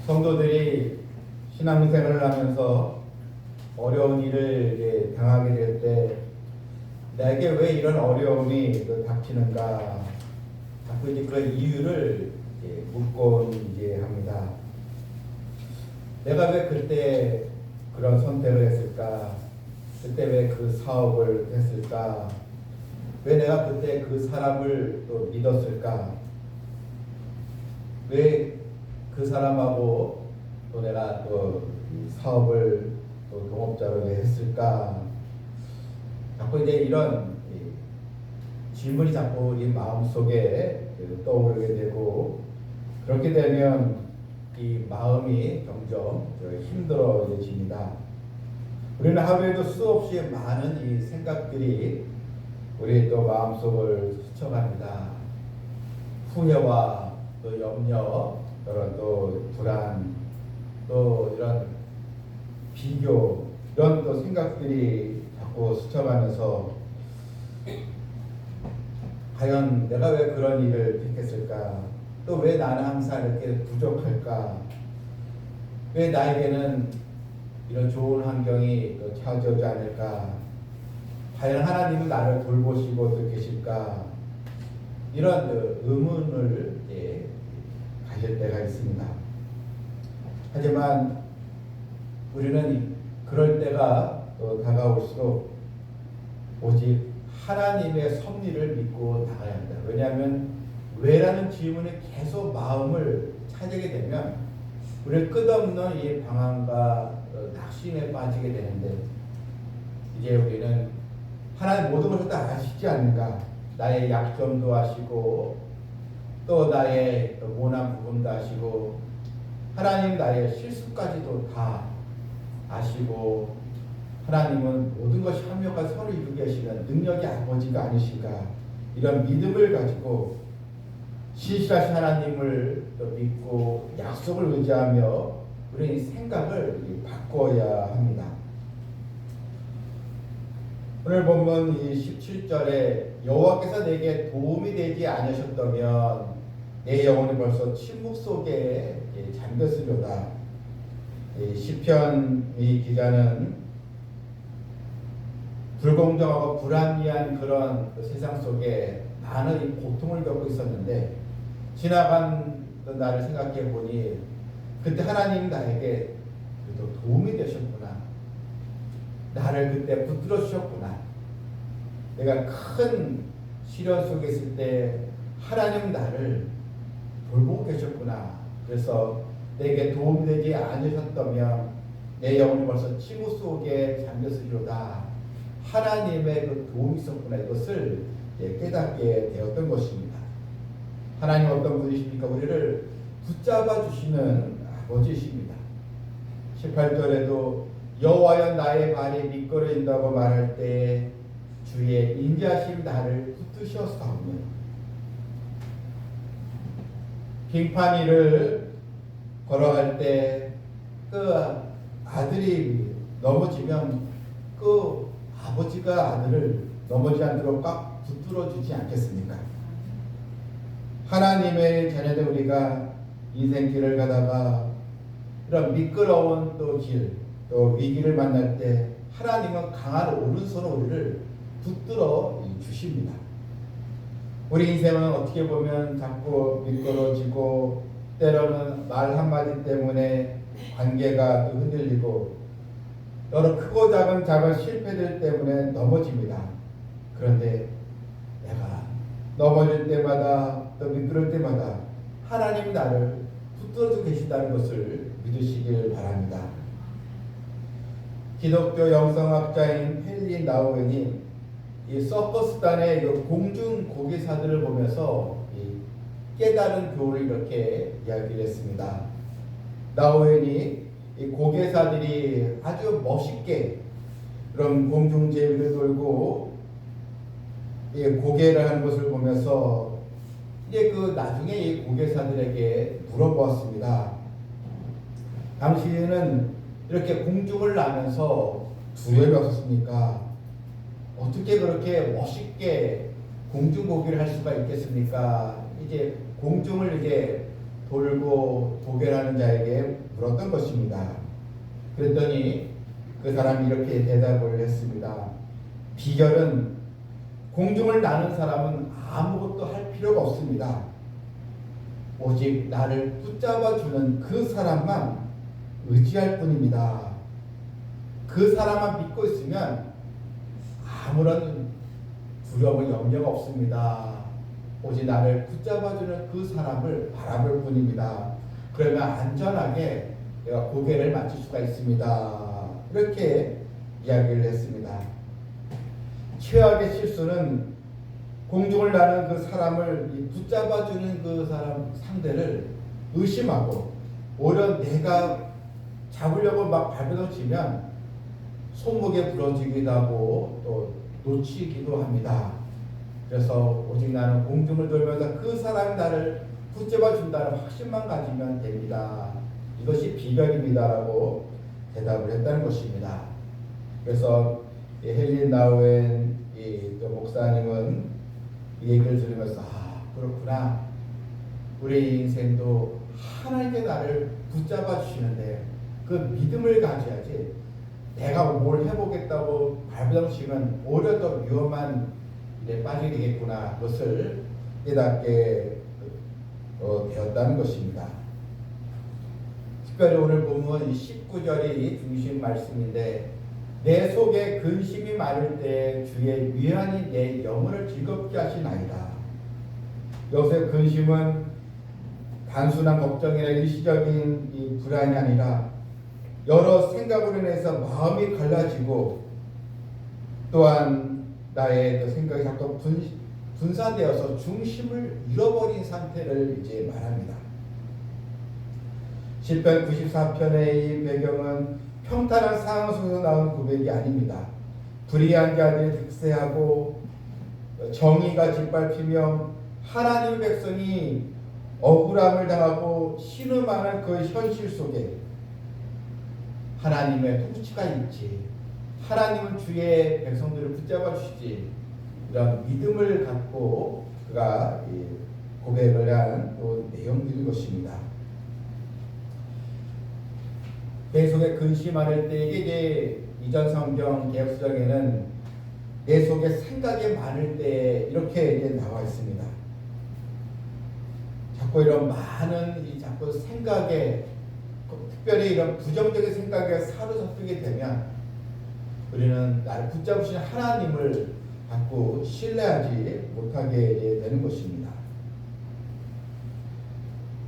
성도들이 신앙생활을 하면서 어려운 일을 이제 당하게 될 때 나에게 왜 이런 어려움이 닥치는가 자꾸 이제 그 이유를 이제 묻곤 이제 합니다. 내가 왜 그때 그런 선택을 했을까? 그때 왜 그 사업을 했을까? 왜 내가 그때 그 사람을 또 믿었을까? 왜 그 사람하고 또 내가 또 사업을 또 동업자로 했을까? 자꾸 이제 이런 질문이 자꾸 우리 마음속에 떠오르게 되고, 그렇게 되면 이 마음이 점점 힘들어집니다. 우리는 하루에도 수없이 많은 이 생각들이 우리 또 마음속을 스쳐갑니다. 후회와 또 염려, 그런 또 불안, 또 이런 비교, 이런 또 생각들이 자꾸 스쳐가면서 과연 내가 왜 그런 일을 택했을까? 또 왜 나는 항상 이렇게 부족할까? 왜 나에게는 이런 좋은 환경이 찾아오지 않을까? 과연 하나님은 나를 돌보시고 또 계실까? 이런 의문을 가질 때가 있습니다. 하지만 우리는 그럴 때가 또 다가올수록 오직 하나님의 섭리를 믿고 나가야 합니다. 왜냐하면 왜라는 질문에 계속 마음을 찾게 되면 우리는 끝없는 이 방황과 낙심에 빠지게 되는데, 이제 우리는 하나님 모든 것을 다 아시지 않는가? 나의 약점도 아시고 또 나의 모난 부분도 아시고 하나님 나의 실수까지도 다 아시고, 하나님은 모든 것이 합력과 서로 이루고 계시는 능력의 아버지가 아니신가? 이런 믿음을 가지고 신실하신 하나님을 믿고 약속을 의지하며 우리는 생각을 바꿔야 합니다. 오늘 본문 이 17절에 여호와께서 내게 도움이 되지 않으셨다면 내 영혼이 벌써 침묵 속에 잠겼으려다. 시편 이 기자는 불공정하고 불합리한 그런 세상 속에 많은 고통을 겪고 있었는데, 지나간 나를 생각해 보니 그때 하나님 나에게 도움이 되셨구나. 나를 그때 붙들어 주셨구나. 내가 큰 시련 속에 있을 때 하나님 나를 돌보고 계셨구나. 그래서 내게 도움이 되지 않으셨다면 내 영혼이 벌써 침묵 속에 잠겼으리로다. 하나님의 그 도움이 있었구나. 이것을 깨닫게 되었던 것입니다. 하나님 어떤 분이십니까? 우리를 붙잡아 주시는 아버지십니다. 18절에도 여호와여 나의 발이 미끄러진다고 말할 때 주의 인자하심 나를 붙드셨사오니, 빙판위를 걸어갈 때 그 아들이 넘어지면 그 아버지가 아들을 넘어지지 않도록 꽉 붙들어 주지 않겠습니까? 하나님의 자녀들 우리가 인생길을 가다가 이런 미끄러운 또 길, 또 위기를 만날 때 하나님은 강한 오른손으로 우리를 붙들어 주십니다. 우리 인생은 어떻게 보면 자꾸 미끄러지고 때로는 말 한마디 때문에 관계가 또 흔들리고 여러 크고 작은 실패들 때문에 넘어집니다. 그런데 내가 넘어질 때마다 또 미끄러울 때마다 하나님이 나를 붙들어주고 계신다는 것을 믿으시길 바랍니다. 기독교 영성학자인 헨리 나우엔이 이 서커스단의 공중 고기사들을 보면서 깨달은 교훈을 이렇게 이야기를 했습니다. 나우엔이 이 고개사들이 아주 멋있게 그런 공중 제비를 돌고 고개를 하는 것을 보면서 이제 그 나중에 이 고개사들에게 물어보았습니다. 당신은 이렇게 공중을 나면서 두려움이 없었습니까? 어떻게 그렇게 멋있게 공중고기를 할 수가 있겠습니까? 이제 공중을 이제 돌고 도결하는 자에게 물었던 것입니다. 그랬더니 그 사람이 이렇게 대답을 했습니다. 비결은 공중을 나는 사람은 아무것도 할 필요가 없습니다. 오직 나를 붙잡아주는 그 사람만 의지할 뿐입니다. 그 사람만 믿고 있으면 아무런 두려움과 염려가 없습니다. 오직 나를 붙잡아주는 그 사람을 바라볼 뿐입니다. 그러면 안전하게 내가 고개를 맞출 수가 있습니다. 이렇게 이야기를 했습니다. 최악의 실수는 공중을 나는 그 사람을 붙잡아주는 그 사람 상대를 의심하고 오히려 내가 잡으려고 막 발버둥 치면 손목에 부러지기도 하고 또 놓치기도 합니다. 그래서 오직 나는 공중을 돌면서 그 사람이 나를 붙잡아준다는 확신만 가지면 됩니다. 이것이 비결입니다라고 대답을 했다는 것입니다. 그래서 헬린 나우엔 목사님은 이 얘기를 들으면서 그렇구나. 우리 인생도 하나님께 나를 붙잡아 주시는데 그 믿음을 가져야지 내가 뭘 해보겠다고 발버둥 치면 오히려 더 위험한 일에 빠지게 되겠구나. 그것을 깨닫게 되었다는 것입니다. 특별히 오늘 본문 19절이 중심 말씀인데 내 속에 근심이 많을 때 주의 위안이 내 영혼을 즐겁게 하시나이다. 여기서 근심은 단순한 걱정이나 일시적인 이 불안이 아니라 여러 생각으로 인해서 마음이 갈라지고 또한 나의 그 생각이 자꾸 분산되어서 중심을 잃어버린 상태를 이제 말합니다. 시편 94편의 이 배경은 평탄한 상황 속에서 나온 고백이 아닙니다. 불의한 자들이 득세하고 정의가 짓밟히며 하나님의 백성이 억울함을 당하고 신음하는 그 현실 속에 하나님의 통치가 있지, 하나님은 주의 백성들을 붙잡아 주시지, 이런 믿음을 갖고 그가 고백을 한 또 내용들인 것입니다. 내 속에 근심이 많을 때 이게 이전 성경 개역수정에는 내 속에 생각이 많을 때 이렇게 이제 나와 있습니다. 자꾸 이런 많은 자꾸 생각에 특별히 이런 부정적인 생각에 사로잡히게 되면 우리는 나를 붙잡으시는 하나님을 자꾸 신뢰하지 못하게 되는 것입니다.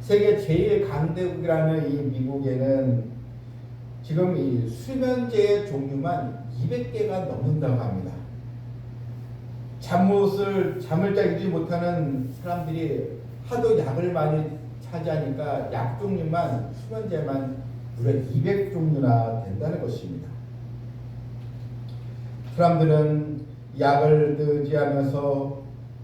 세계 제일 강대국이라는 이 미국에는 지금 이 수면제의 종류만 200개가 넘는다고 합니다. 잠을 자지 못하는 사람들이 하도 약을 많이 차지하니까 약 종류만 수면제만 무려 200종류나 된다는 것입니다. 사람들은 약을 의지하면서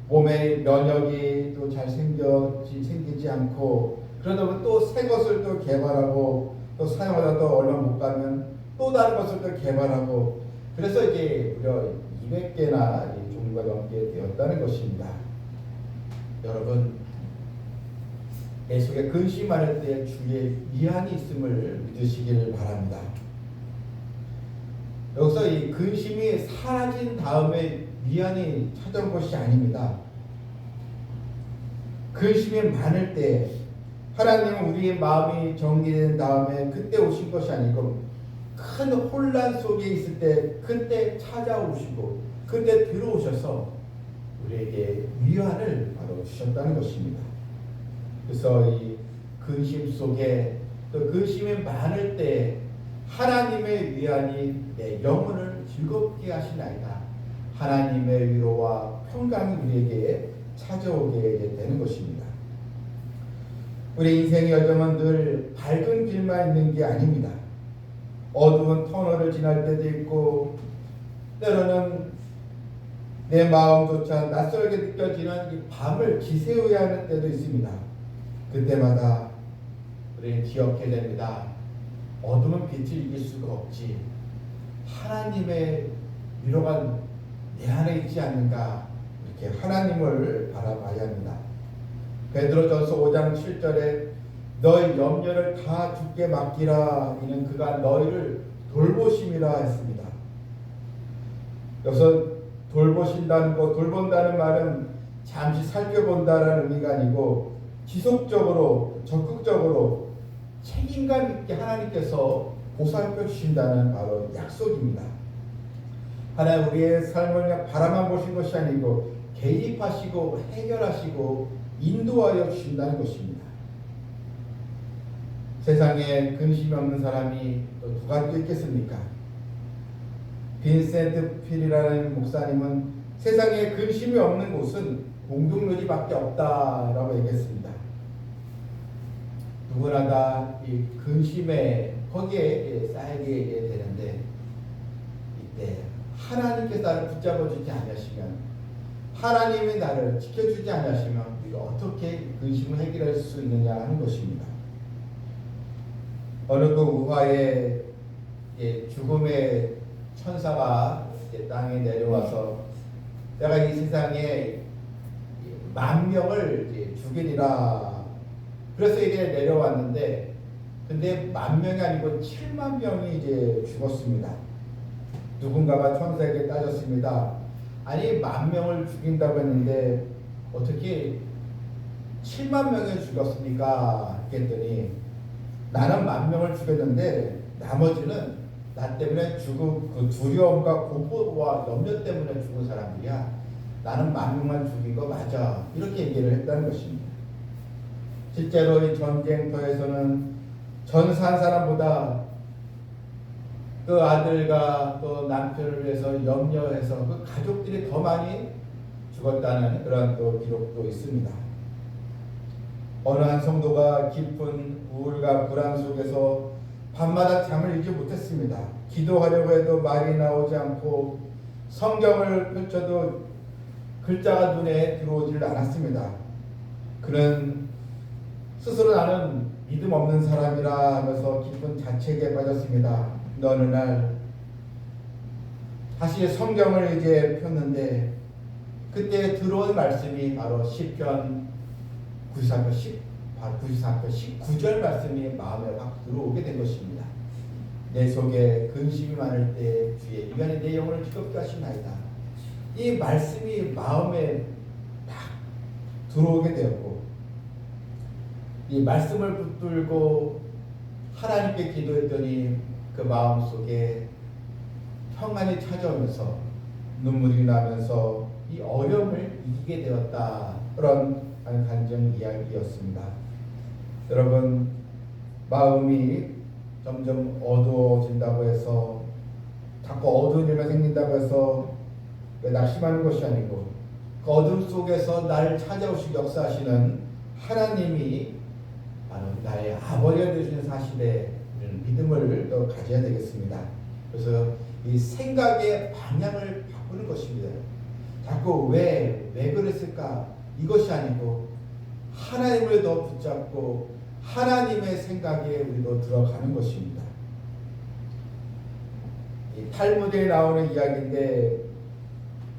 몸의 면역이 또 잘 생기지 않고 그러다 보면 또 새 것을 또 개발하고 또 사용하다 또 얼마 못 가면 또 다른 것을 또 개발하고 그래서 이제 무려 200개나 종류가 넘게 되었다는 것입니다. 여러분, 내 속에 근심이 많을 때 주의 위안이 있음을 믿으시길 바랍니다. 여기서 이 근심이 사라진 다음에 위안이 찾아온 것이 아닙니다. 근심이 많을 때 하나님은 우리의 마음이 정리된 다음에 그때 오신 것이 아니고 큰 혼란 속에 있을 때 그때 찾아오시고 그때 들어오셔서 우리에게 위안을 바로 주셨다는 것입니다. 그래서 이 근심 속에 또 근심이 많을 때 하나님의 위안이 내 영혼을 즐겁게 하시나이다. 하나님의 위로와 평강이 우리에게 찾아오게 되는 것입니다. 우리 인생의 여정은 늘 밝은 길만 있는 게 아닙니다. 어두운 터널을 지날 때도 있고 때로는 내 마음조차 낯설게 느껴지는 이 밤을 지새워야 하는 때도 있습니다. 그때마다 우리는 기억해야 됩니다. 어둠은 빛을 이길 수가 없지. 하나님의 위로가 내 안에 있지 않는가, 이렇게 하나님을 바라봐야 합니다. 베드로전서 5장 7절에 너희 염려를 다 주께 맡기라. 이는 그가 너희를 돌보심이라 했습니다. 여기서 돌보신다는 것, 돌본다는 말은 잠시 살펴본다라는 의미가 아니고 지속적으로, 적극적으로 책임감 있게 하나님께서 보살펴 주신다는 바로 약속입니다. 하나님 우리의 삶을 그냥 바라만 보신 것이 아니고 개입하시고 해결하시고 인도하여 주신다는 것입니다. 세상에 근심이 없는 사람이 또 누가 또 있겠습니까? 빈센트 필이라는 목사님은 세상에 근심이 없는 곳은 공동묘지밖에 없다라고 얘기했습니다. 누구나 다 이 근심에 거기에 쌓이게 되는데 이때 하나님께서 나를 붙잡아 주지 않으시면, 하나님이 나를 지켜주지 않으시면 우리가 어떻게 근심을 해결할 수 있느냐 하는 것입니다. 어느 그 우화에 죽음의 천사가 땅에 내려와서 내가 이 세상에 10,000명을 죽이리라. 그래서 이제 내려왔는데, 근데 10,000명이 아니고 70,000명이 이제 죽었습니다. 누군가가 천사에게 따졌습니다. 아니 10,000명을 죽인다고 했는데 어떻게 70,000명이 죽었습니까? 했더니 나는 10,000명을 죽였는데 나머지는 나 때문에 죽은 그 두려움과 공포와 염려 때문에 죽은 사람들이야. 나는 10,000명만 죽인 거 맞아. 이렇게 얘기를 했다는 것입니다. 실제로 이 전쟁터에서는 전사한 사람보다 그 아들과 또 남편을 위해서 염려해서 그 가족들이 더 많이 죽었다는 그런 또 기록도 있습니다. 어느 한 성도가 깊은 우울과 불안 속에서 밤마다 잠을 이루지 못했습니다. 기도하려고 해도 말이 나오지 않고 성경을 펼쳐도 글자가 눈에 들어오질 않았습니다. 그는 스스로 나는 믿음 없는 사람이라 하면서 깊은 자책에 빠졌습니다. 어느 날 다시 성경을 이제 폈는데 그때 들어온 말씀이 바로 시편 93편 19절 말씀이 마음에 확 들어오게 된 것입니다. 내 속에 근심이 많을 때 주의 위안이 내 영혼을 즐겁게 하시나이다. 이 말씀이 마음에 딱 들어오게 되었고, 이 말씀을 붙들고 하나님께 기도했더니 그 마음 속에 평안이 찾아오면서 눈물이 나면서 이 어려움을 이기게 되었다. 그런 간증 이야기였습니다. 여러분, 마음이 점점 어두워진다고 해서 자꾸 어두운 일만 생긴다고 해서 낙심하는 것이 아니고 그 어둠 속에서 나를 찾아오시고 역사하시는 하나님이 바로 나의 아버지가 되시는 사실에 믿음을 또 가져야 되겠습니다. 그래서 이 생각의 방향을 바꾸는 것입니다. 자꾸 왜 그랬을까? 이것이 아니고 하나님을 더 붙잡고 하나님의 생각에 우리도 들어가는 것입니다. 이 탈무드에 나오는 이야기인데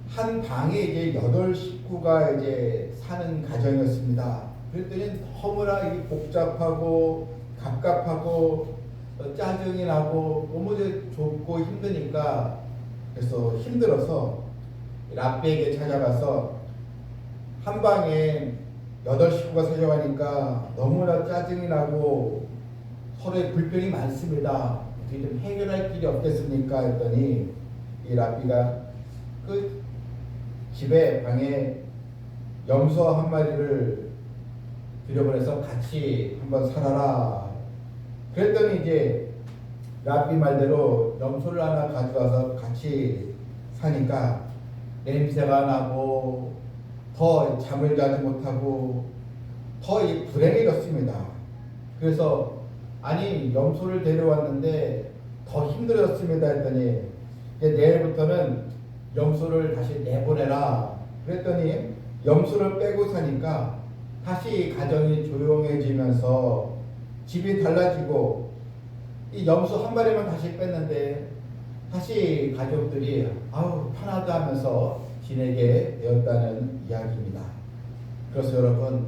한 방에 이제 8 식구가 이제 사는 가정이었습니다. 그랬더니 너무나 복잡하고 갑갑하고 짜증이 나고 너무 좁고 힘드니까, 그래서 힘들어서 랍비에게 찾아가서 한 방에 8 식구가 살려가니까 너무나 짜증이 나고 서로의 불평이 많습니다. 어떻게 좀 해결할 길이 없겠습니까? 했더니 이 랍비가 그 집에 방에 염소 한 마리를 들여보내서 같이 한번 살아라. 그랬더니 이제 랍비 말대로 염소를 하나 가져와서 같이 사니까 냄새가 나고 더 잠을 자지 못하고 더 불행해졌습니다. 그래서 아니 염소를 데려왔는데 더 힘들어졌습니다 했더니 내일부터는 염소를 다시 내보내라. 그랬더니 염소를 빼고 사니까 다시 가정이 조용해지면서 집이 달라지고 이 염소 한 마리만 다시 뺐는데 다시 가족들이 아우 편하다 하면서 지내게 되었다는 이야기입니다. 그래서 여러분,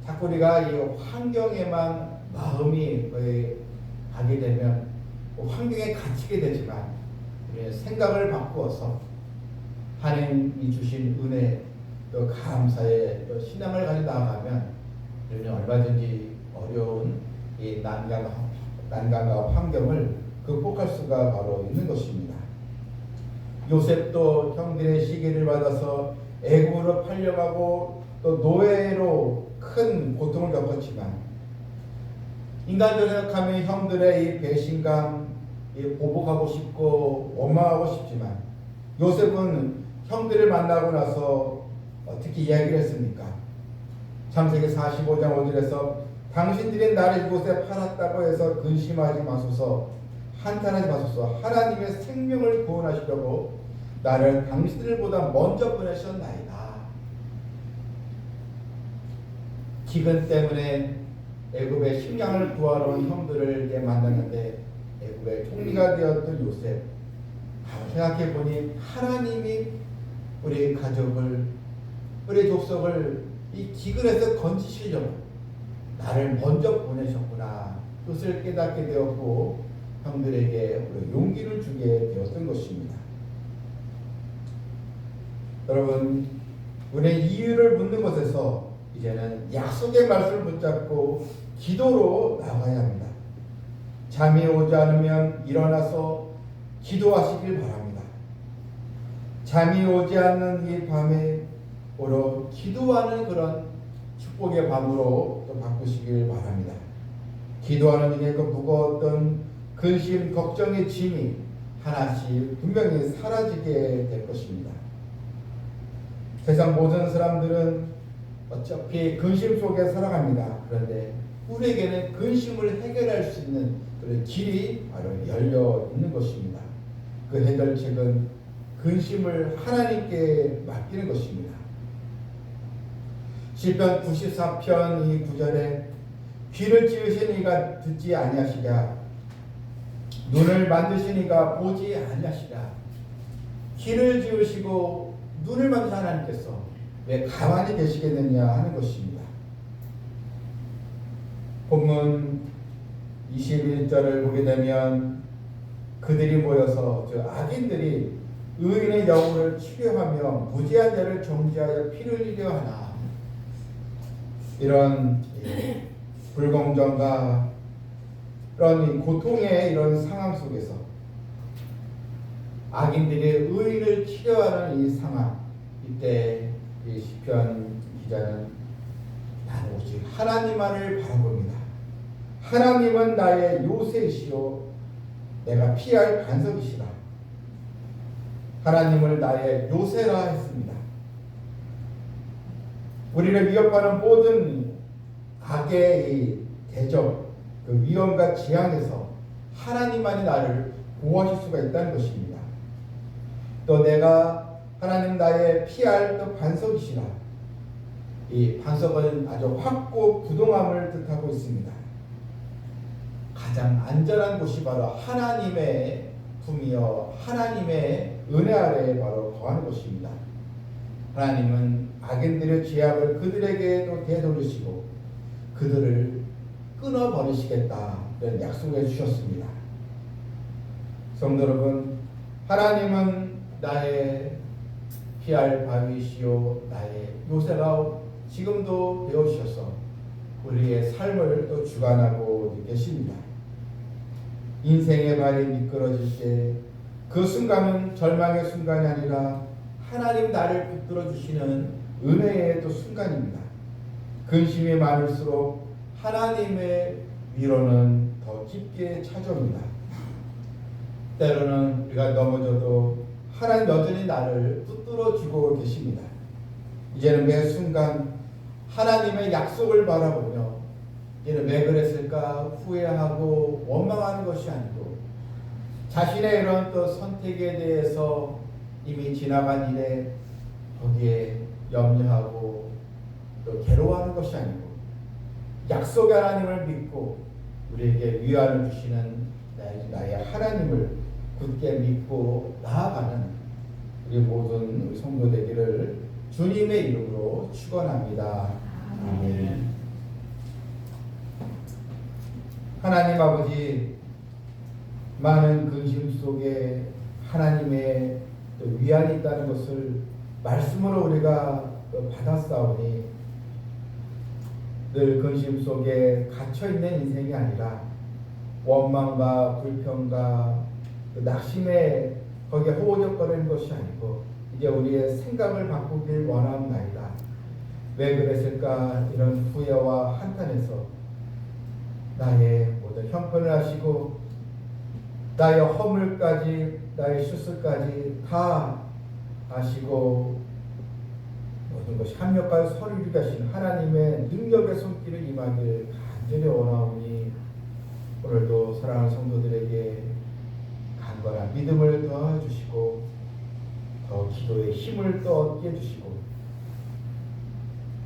자꾸 우리가 이 환경에만 마음이 거의 가게 되면 환경에 갇히게 되지만 우리의 생각을 바꾸어서 하나님이 주신 은혜 또 감사의 또 신앙을 가지고 나아가면 우리는 얼마든지 어려운 이 난관과 환경을 극복할 수가 바로 있는 것입니다. 요셉도 형들의 시기를 받아서 애굽으로 팔려가고 또 노예로 큰 고통을 겪었지만 인간적으로 생각하면 형들의 이 배신감 보복하고 싶고 원망하고 싶지만 요셉은 형들을 만나고 나서 어떻게 이야기를 했습니까? 창세기 45장 5절에서 당신들이 나를 이곳에 팔았다고 해서 근심하지 마소서, 한탄하지 마소서. 하나님의 생명을 구원하시려고 나를 당신들보다 먼저 보내셨나이다. 기근 때문에 애굽의 식량을 구하러 온 형들을 만났는데 애굽의 총리가 되었던 요셉, 생각해 보니 하나님이 우리 가족을, 우리 족속을 이 기근에서 건지시려고 나를 먼저 보내셨구나. 그것을 깨닫게 되었고 형들에게 용기를 주게 되었던 것입니다. 여러분, 우리는 이유를 묻는 것에서 이제는 약속의 말씀을 붙잡고 기도로 나가야 합니다. 잠이 오지 않으면 일어나서 기도하시길 바랍니다. 잠이 오지 않는 이 밤에 오로 기도하는 그런 축복의 밤으로 또 바꾸시길 바랍니다. 기도하는 중에 그 무거웠던 근심, 걱정의 짐이 하나씩 분명히 사라지게 될 것입니다. 세상 모든 사람들은 어차피 근심 속에 살아갑니다. 그런데 우리에게는 근심을 해결할 수 있는 그런 길이 바로 열려 있는 것입니다. 그 해결책은 근심을 하나님께 맡기는 것입니다. 시편 94편 이 9절에 귀를 지으신 이가 듣지 아니하시랴, 눈을 만드신 이가 보지 아니하시랴. 귀를 지으시고 눈을 만드신 하나님께서 왜 가만히 계시겠느냐 하는 것입니다. 본문 21절을 보게 되면 그들이 모여서 저 악인들이 의인의 영혼을 치료하며 무지한 자를 정죄하여 피를 흘리려 하나. 이런 불공정과 이런 고통의 이런 상황 속에서 악인들이 의인을 치료하는 이 상황, 이때 이 시편 기자는 나는 오직 하나님만을 바라봅니다. 하나님은 나의 요새이시요 내가 피할 반석이시라. 하나님을 나의 요새라 했습니다. 우리를 위협하는 모든 악의 대적, 그 위험과 재앙에서 하나님만이 나를 보호하실 수가 있다는 것입니다. 또 내가 하나님 나의 피할 또 반석이시라. 이 반석은 아주 확고 부동함을 뜻하고 있습니다. 가장 안전한 곳이 바로 하나님의 품이여 하나님의 은혜 아래에 바로 거하는 곳입니다. 하나님은 악인들의 죄악을 그들에게도 되돌리시고 그들을 끊어버리시겠다 이런 약속을 주셨습니다. 성도 여러분, 하나님은 나의 피할 바위시요 나의 요새라 지금도 배우셔서 우리의 삶을 또 주관하고 계십니다. 인생의 발이 미끄러질 때 그 순간은 절망의 순간이 아니라 하나님 나를 붙들어 주시는 은혜의 또 순간입니다. 근심이 많을수록 하나님의 위로는 더 깊게 찾아옵니다. 때로는 우리가 넘어져도 하나님 여전히 나를 붙들어 주고 계십니다. 이제는 매 순간 하나님의 약속을 바라보며 이제는 왜 그랬을까 후회하고 원망하는 것이 아니고 자신의 이런 또 선택에 대해서 이미 지나간 일에 거기에 염려하고 또 괴로워하는 것이 아니고 약속의 하나님을 믿고 우리에게 위안을 주시는 나의 하나님을 굳게 믿고 나아가는 우리 모든 우리 성도 되기를 주님의 이름으로 축원합니다. 아멘. 하나님 아버지, 많은 근심 속에 하나님의 위안이 있다는 것을 말씀으로 우리가 받았사오니 늘 근심 속에 갇혀있는 인생이 아니라 원망과 불평과 낙심에 거기에 호적거리는 것이 아니고 이제 우리의 생각을 바꾸길 원하옵나이다. 왜 그랬을까? 이런 후회와 한탄에서 나의 모든 형편을 하시고 나의 허물까지 나의 실수까지 다 아시고 모든 것이 합력하여 서로 이루게 하시는 하나님의 능력의 손길을 임하길 간절히 원하오니 오늘도 사랑하는 성도들에게 강건한 믿음을 더해주시고 더 기도의 힘을 또 얻게 해주시고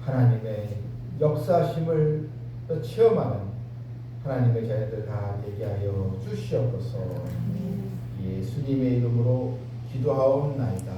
하나님의 역사심을 또 체험하는 하나님의 자녀들 다 되게 하여 주시옵소서. 예수님의 이름으로 기도하옵나이다.